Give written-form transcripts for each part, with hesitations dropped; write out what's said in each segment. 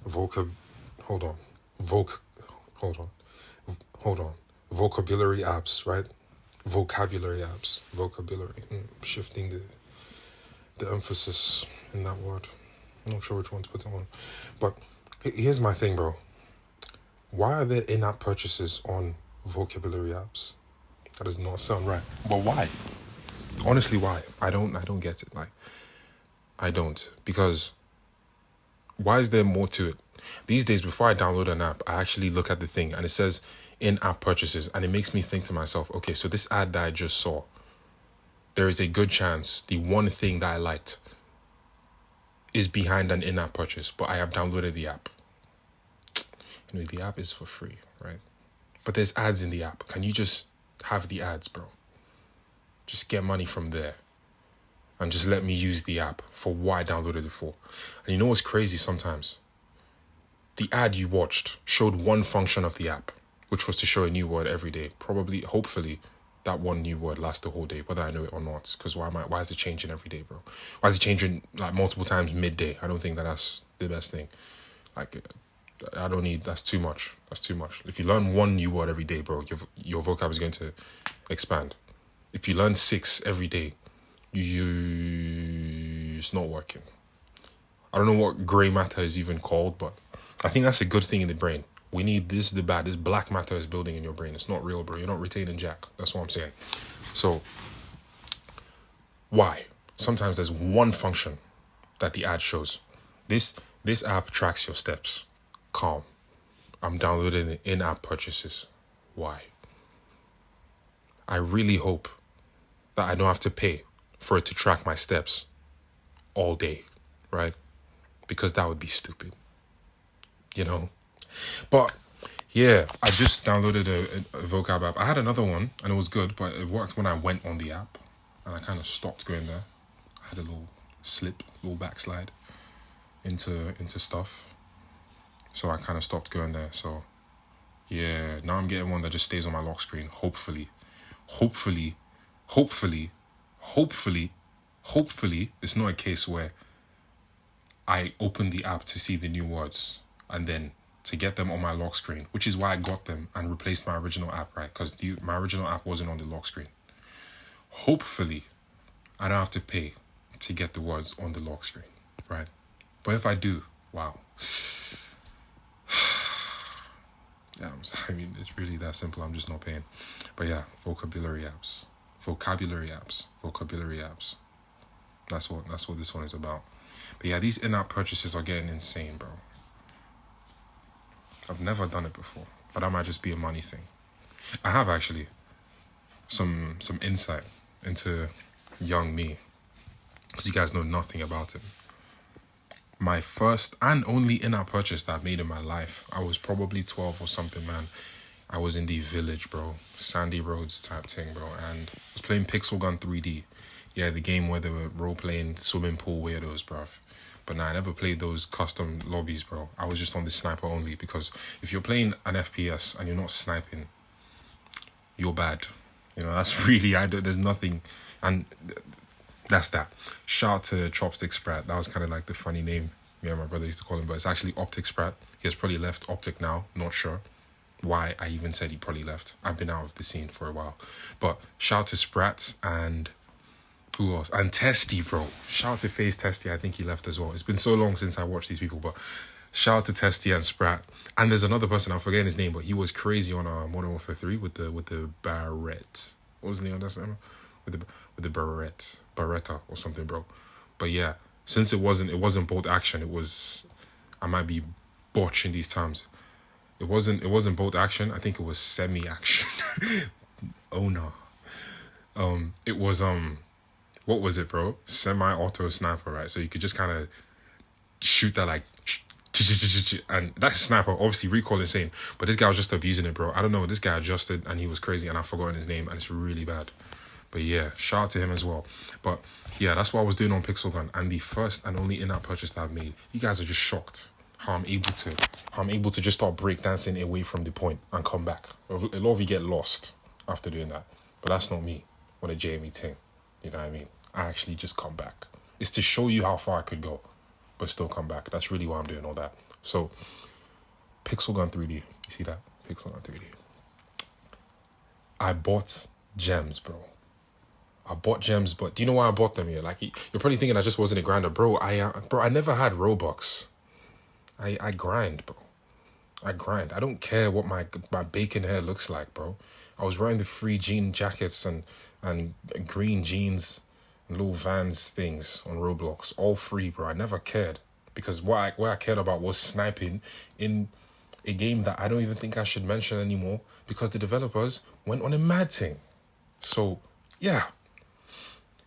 vocab, hold on, voc, hold on, hold on, vocabulary apps, right? Vocabulary apps, vocabulary. Shifting the emphasis in that word. I'm not sure which one to put it on, but here's my thing, bro. Why are there in-app purchases on vocabulary apps? That does not sound right. But why? Honestly, why? I don't get it. Like, I don't. Because why is there more to it? These days, before I download an app, I actually look at the thing and it says in-app purchases, and it makes me think to myself, okay, so this ad that I just saw, there is a good chance the one thing that I liked is behind an in-app purchase, but I have downloaded the app. You know, the app is for free, right? But there's ads in the app. Can you just have the ads, bro? Just get money from there. And just let me use the app for what I downloaded it for. And you know what's crazy sometimes? The ad you watched showed one function of the app, which was to show a new word every day. Probably, hopefully, that one new word lasts the whole day, whether I know it or not. Because why is it changing every day, bro? Why is it changing like multiple times midday? I don't think that's the best thing. Like, I don't need, that's too much. That's too much. If you learn one new word every day, bro, your vocab is going to expand. If you learn 6 every day, it's not working. I don't know what grey matter is even called, but I think that's a good thing in the brain. We need this black matter is building in your brain. It's not real, bro. You're not retaining jack. That's what I'm saying. So, why? Sometimes there's one function that the ad shows. This app tracks your steps. Calm. I'm downloading the in-app purchases. Why? I really hope that I don't have to pay for it to track my steps all day, right? Because that would be stupid, you know? But yeah, I just downloaded a vocab app. I had another one and it was good, but it worked when I went on the app and I kind of stopped going there. I had a little backslide into stuff. So I kind of stopped going there. So yeah, now I'm getting one that just stays on my lock screen. Hopefully, it's not a case where I open the app to see the new words and then to get them on my lock screen, which is why I got them and replaced my original app, right? Because my original app wasn't on the lock screen. Hopefully, I don't have to pay to get the words on the lock screen, right? But if I do, wow. Yeah, I mean, it's really that simple. I'm just not paying. But yeah, vocabulary apps. That's what this one is about. But yeah, these in-app purchases are getting insane, bro. I've never done it before, but that might just be a money thing. I have actually some insight into young me, because you guys know nothing about it. My first and only in-app purchase that I've made in my life, I was probably 12 or something, man. I was in the village, bro. Sandy Roads type thing, bro. And I was playing Pixel Gun 3D. Yeah, the game where they were role-playing swimming pool weirdos, bro. But nah, I never played those custom lobbies, bro. I was just on the sniper only, because if you're playing an FPS and you're not sniping, you're bad. You know, that's really, there's nothing. And that's that. Shout out to Chopstick Sprat. That was kind of like the funny name me and my brother used to call him, but it's actually Optic Sprat. He has probably left Optic now. Not sure why I even said he probably left. I've been out of the scene for a while. But shout out to Sprat and who else? And Testy, bro. Shout out to FaZe Testy. I think he left as well. It's been so long since I watched these people, but shout out to Testy and Sprat. And there's another person, I'm forgetting his name, but he was crazy on Modern Warfare 3 with the Barrett. What was the name of that name? With the Beretta or something, bro. But yeah, since it wasn't bolt action, I might be botching these terms. It wasn't bolt action. I think it was semi action. Oh no. It was what was it, bro? Semi-auto sniper, right? So you could just kind of shoot that like, and that sniper, obviously recoil insane, but this guy was just abusing it, bro. I don't know, this guy adjusted and he was crazy and I've forgotten his name and it's really bad. But yeah, shout out to him as well. But yeah, that's what I was doing on Pixel Gun, and the first and only in-app purchase that I've made. You guys are just shocked how I'm able to just start breakdancing away from the point and come back. A lot of you get lost after doing that, but that's not me when a JME thing. You know what I mean? I actually just come back. It's to show you how far I could go. but still come back. That's really why I'm doing all that. So, Pixel Gun 3D. You see that? Pixel Gun 3D. I bought gems, bro. I bought gems, but do you know why I bought them here? Like, you're probably thinking I just wasn't a grinder. Bro, I never had Robux. I grind, bro. I grind. I don't care what my bacon hair looks like, bro. I was wearing the free jean jackets and green jeans and little Vans things on Roblox. All free, bro. I never cared. Because what I cared about was sniping in a game that I don't even think I should mention anymore because the developers went on a mad thing. So, yeah.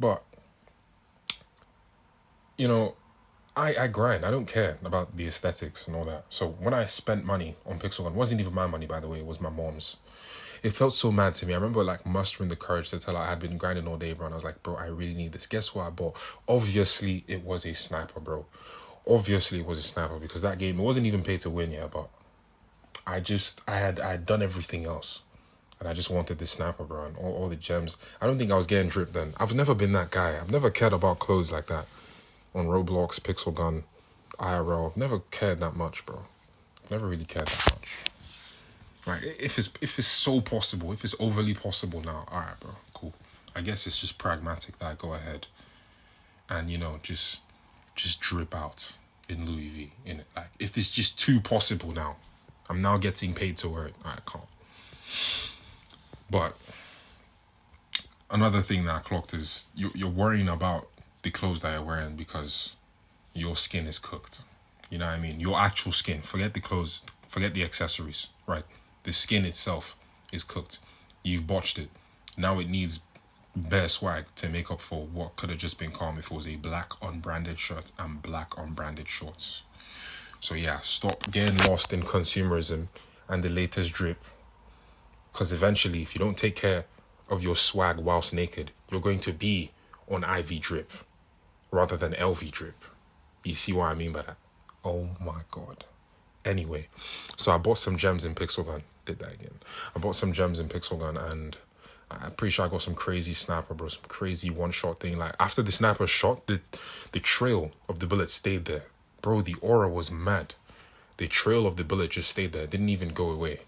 But, you know, I grind. I don't care about the aesthetics and all that. So when I spent money on Pixel Gun, it wasn't even my money, by the way. It was my mom's. It felt so mad to me. I remember like mustering the courage to tell her I had been grinding all day, bro. And I was like, bro, I really need this. Guess what I bought? Obviously, it was a sniper, bro. Obviously, it was a sniper because that game, it wasn't even paid to win yet, but I had done everything else. And I just wanted this sniper, bro, and all the gems. I don't think I was getting dripped then. I've never been that guy. I've never cared about clothes like that. On Roblox, Pixel Gun, IRL. I've never cared that much, bro. I've never really cared that much. Like, if it's so possible, if it's overly possible now, alright, bro, cool. I guess it's just pragmatic that I go ahead and, you know, just drip out in Louis V, in it. Like, if it's just too possible now, I'm now getting paid to wear it. I can't. But another thing that I clocked is you're worrying about the clothes that you're wearing because your skin is cooked. You know what I mean? Your actual skin. Forget the clothes. Forget the accessories, right? The skin itself is cooked. You've botched it. Now it needs bare swag to make up for what could have just been calm if it was a black unbranded shirt and black unbranded shorts. So yeah, stop getting lost in consumerism and the latest drip. Because eventually, if you don't take care of your swag whilst naked, you're going to be on IV drip rather than LV drip. You see what I mean by that? Oh my God. Anyway, so I bought some gems in Pixel Gun. Did that again. I bought some gems in Pixel Gun and I'm pretty sure I got some crazy sniper, bro. Some crazy one-shot thing. Like, after the sniper shot, the trail of the bullet stayed there. Bro, the aura was mad. The trail of the bullet just stayed there. It didn't even go away.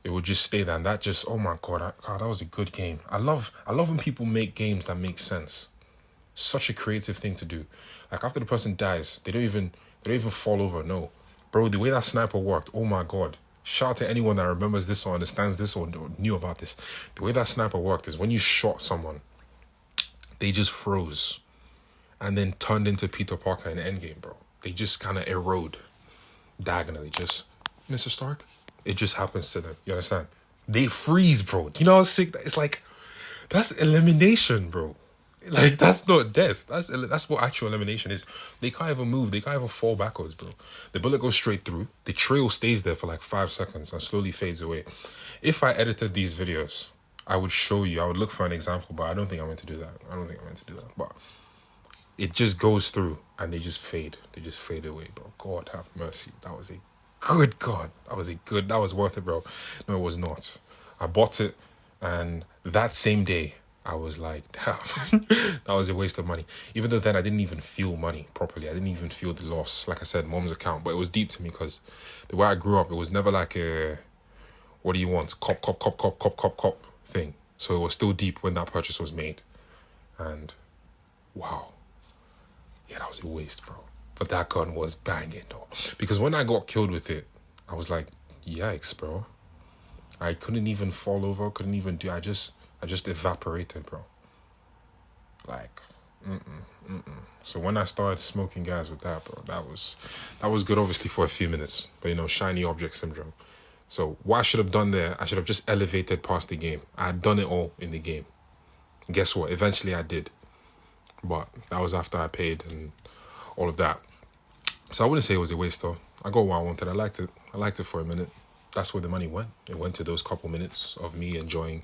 It would just stay there. And that just, oh my God, that was a good game. I love when people make games that make sense. Such a creative thing to do. Like, after the person dies, they don't even fall over. No. Bro, the way that sniper worked, oh my God. Shout out to anyone that remembers this or understands this or knew about this. The way that sniper worked is when you shot someone, they just froze and then turned into Peter Parker in Endgame, bro. They just kind of erode diagonally. Just, Mr. Stark, it just happens to them. You understand? They freeze, bro. You know how sick that is? Like, that's elimination, bro. Like, that's not death. That's what actual elimination is. They can't even move. They can't even fall backwards, bro. The bullet goes straight through. The trail stays there for like 5 seconds and slowly fades away. If I edited these videos, I would show you. I would look for an example, but I don't think I'm meant to do that. But it just goes through and they just fade. They just fade away, bro. God have mercy. That was a good God. That was worth it, bro. No, it was not. I bought it and that same day, I was like, damn, that was a waste of money. Even though then I didn't even feel money properly. I didn't even feel the loss. Like I said, mom's account. But it was deep to me because the way I grew up, it was never like a, what do you want? Cop thing. So it was still deep when that purchase was made. And wow. Yeah, that was a waste, bro. But that gun was banging, though. Because when I got killed with it, I was like, yikes, bro. I couldn't even fall over. Couldn't even do, I just evaporated, bro. Like, So when I started smoking gas with that, bro, that was good, obviously, for a few minutes. But, you know, shiny object syndrome. So what I should have done there, I should have just elevated past the game. I had done it all in the game. Guess what? Eventually I did. But that was after I paid and all of that. So I wouldn't say it was a waste, though. I got what I wanted. I liked it for a minute. That's where the money went. It went to those couple minutes of me enjoying,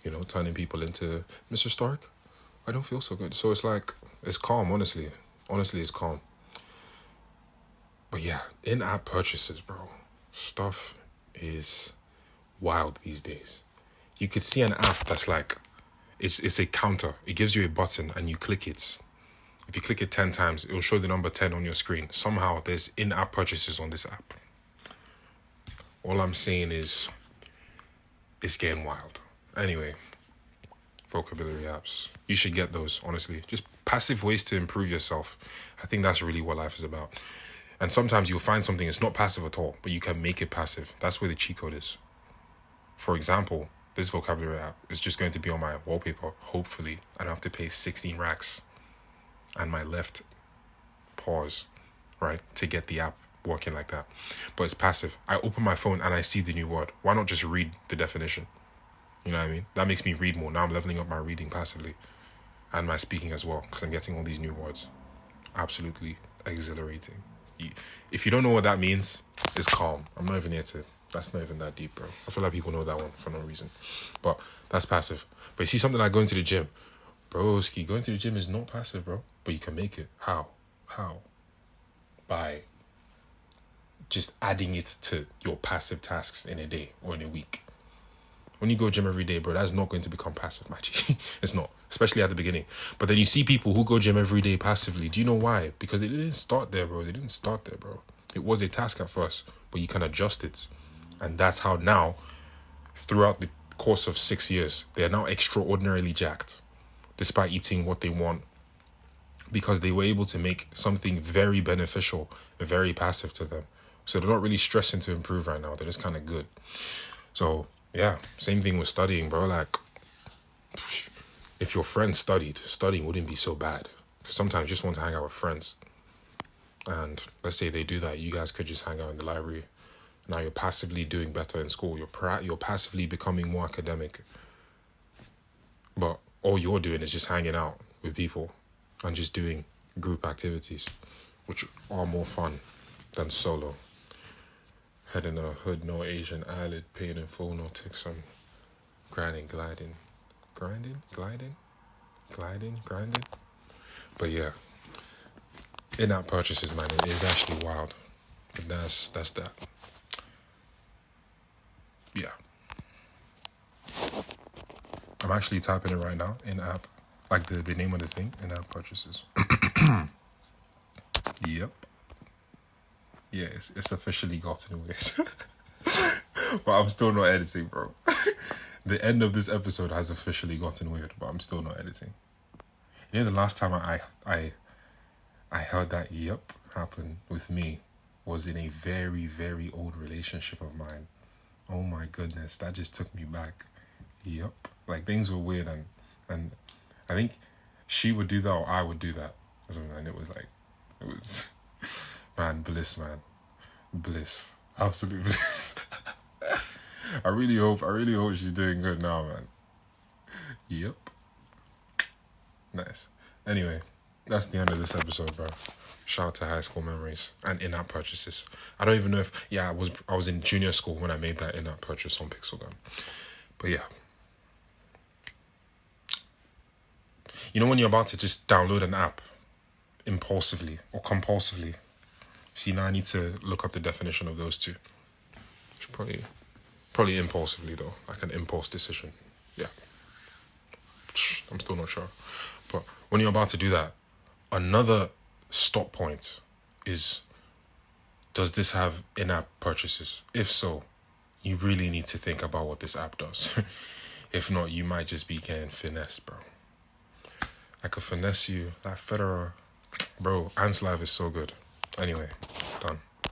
you know, turning people into Mr. Stark. I don't feel so good. So it's like, it's calm, honestly. Honestly, it's calm. But yeah, in-app purchases, bro. Stuff is wild these days. You could see an app that's like, it's a counter. It gives you a button and you click it. If you click it 10 times, it will show the number 10 on your screen. Somehow there's in-app purchases on this app. All I'm saying is it's getting wild. Anyway, vocabulary apps. You should get those, honestly. Just passive ways to improve yourself. I think that's really what life is about. And sometimes you'll find something that's not passive at all, but you can make it passive. That's where the cheat code is. For example, this vocabulary app is just going to be on my wallpaper. Hopefully, I don't have to pay 16 racks and my left pause, right, to get the app working like that. But it's passive. I open my phone and I see the new word. Why not just read the definition? You know what I mean? That makes me read more. Now I'm leveling up my reading passively and my speaking as well, because I'm getting all these new words. Absolutely exhilarating. If you don't know what that means, it's calm. I'm not even here to... That's not even that deep, bro. I feel like people know that one for no reason. But that's passive. But you see something like going to the gym. Broski, going to the gym is not passive, bro. But you can make it. How? By just adding it to your passive tasks in a day or in a week. When you go gym every day, bro, that's not going to become passive, Machi. It's not, especially at the beginning. But then you see people who go gym every day passively. Do you know why? Because they didn't start there, bro. It was a task at first, but you can adjust it. And that's how now, throughout the course of 6 years, they are now extraordinarily jacked, despite eating what they want, because they were able to make something very beneficial and very passive to them. So they're not really stressing to improve right now. They're just kind of good. So yeah, same thing with studying, bro. Like, if your friends studying wouldn't be so bad. Because sometimes you just want to hang out with friends. And let's say they do that. You guys could just hang out in the library. Now you're passively doing better in school. You're passively becoming more academic. But all you're doing is just hanging out with people and just doing group activities, which are more fun than solo. Head in a hood, no Asian eyelid, pain in full, no tick, some grinding. But yeah, in-app purchases, man, it is actually wild. But that's that. Yeah. I'm actually typing it right now, in-app, like the name of the thing, in-app purchases. Yep. Yeah, it's officially gotten weird. But I'm still not editing, bro. The end of this episode has officially gotten weird, but I'm still not editing. You know, the last time I heard that yep happen with me was in a very, very old relationship of mine. Oh my goodness, that just took me back. Yep. Like, things were weird, and I think she would do that or I would do that. And it was man, bliss, man. Bliss. Absolute bliss. I really hope she's doing good now, man. Yep. Nice. Anyway, that's the end of this episode, bro. Shout out to high school memories and in-app purchases. I don't even know if... Yeah, I was in junior school when I made that in-app purchase on Pixel Gun. But yeah. You know when you're about to just download an app impulsively or compulsively? See, now I need to look up the definition of those two. Probably impulsively, though. Like an impulse decision. Yeah. I'm still not sure. But when you're about to do that, another stop point is, does this have in-app purchases? If so, you really need to think about what this app does. If not, you might just be getting finessed, bro. I could finesse you like Federer. Bro, Ants Live is so good. Anyway, done.